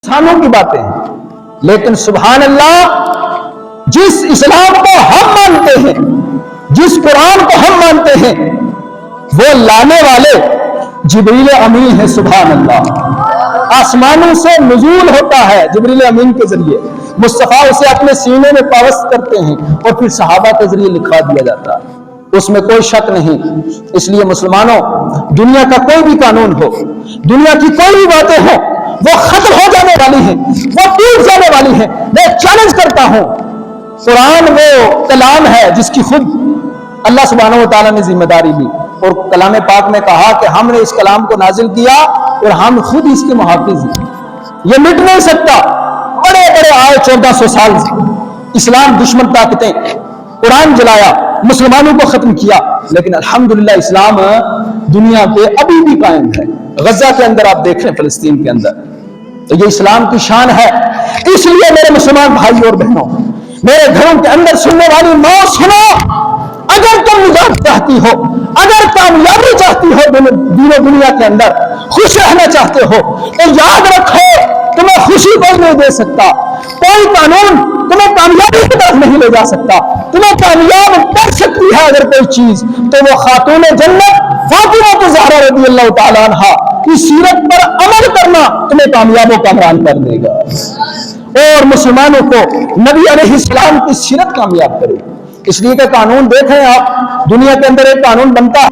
इंसानों की बातें हैं, लेकिन सुभान अल्लाह, जिस इस्लाम को हम मानते हैं, जिस कुरान को हम मानते हैं, वो लाने वाले जिब्रील अमीन है। सुभान अल्लाह, आसमानों से नुज़ूल होता है जिब्रील अमीन के जरिए, मुस्तफा उसे अपने सीने में पावस्त करते हैं और फिर सहाबा के जरिए लिखवा दिया जाता है, उसमें कोई शक नहीं। इसलिए मुसलमानों, दुनिया का कोई भी कानून हो, दुनिया की कोई भी बातें हो, वो खत्म हो जाने वाली हैं, वो टूट जाने वाली हैं। मैं चैलेंज करता हूं, कुरान वो कलाम है जिसकी खुद अल्लाह सुब्हानहू व तआला ने जिम्मेदारी ली, और कलाम पाक में कहा कि हमने इस कलाम को नाजिल किया और हम खुद इसके मुहाफिज हैं, ये मिट नहीं सकता। बड़े बड़े आए 1400 साल इस्लाम दुश्मन ताकतें, कुरान जलाया, मुसलमानों को खत्म किया, लेकिन अल्हम्दुलिल्लाह इस्लाम दुनिया पे अभी भी कायम है। गजा के अंदर आप देख रहे हैं, फिलिस्तीन के अंदर, तो ये इस्लाम की शान है। इसलिए मेरे मुसलमान भाई और बहनों, मेरे घरों के अंदर सुनने वाली मां, सुनो, अगर तुम निजात चाहती हो, अगर कामयाबी चाहती हो, दीनो दुनिया के अंदर खुश रहना चाहते हो, तो याद रखो, तुम्हें खुशी कोई नहीं दे सकता, कोई कानून तुम्हें कामयाबी की तरफ नहीं ले जा सकता। तुम्हें कामयाब कर सकती है अगर कोई चीज, तो वो खातून जन्नत फातिमा ज़हरा रज़ियल्लाहु ताला अन्हा की सीरत पर अमल करना तुम्हें कामयाब व कामयाब कर देगा, और मुसलमानों को नबी अलैहिस्सलाम की सीरत कामयाब करेगी। इसलिए का कानून देखें आप, दुनिया के अंदर एक कानून बनता है,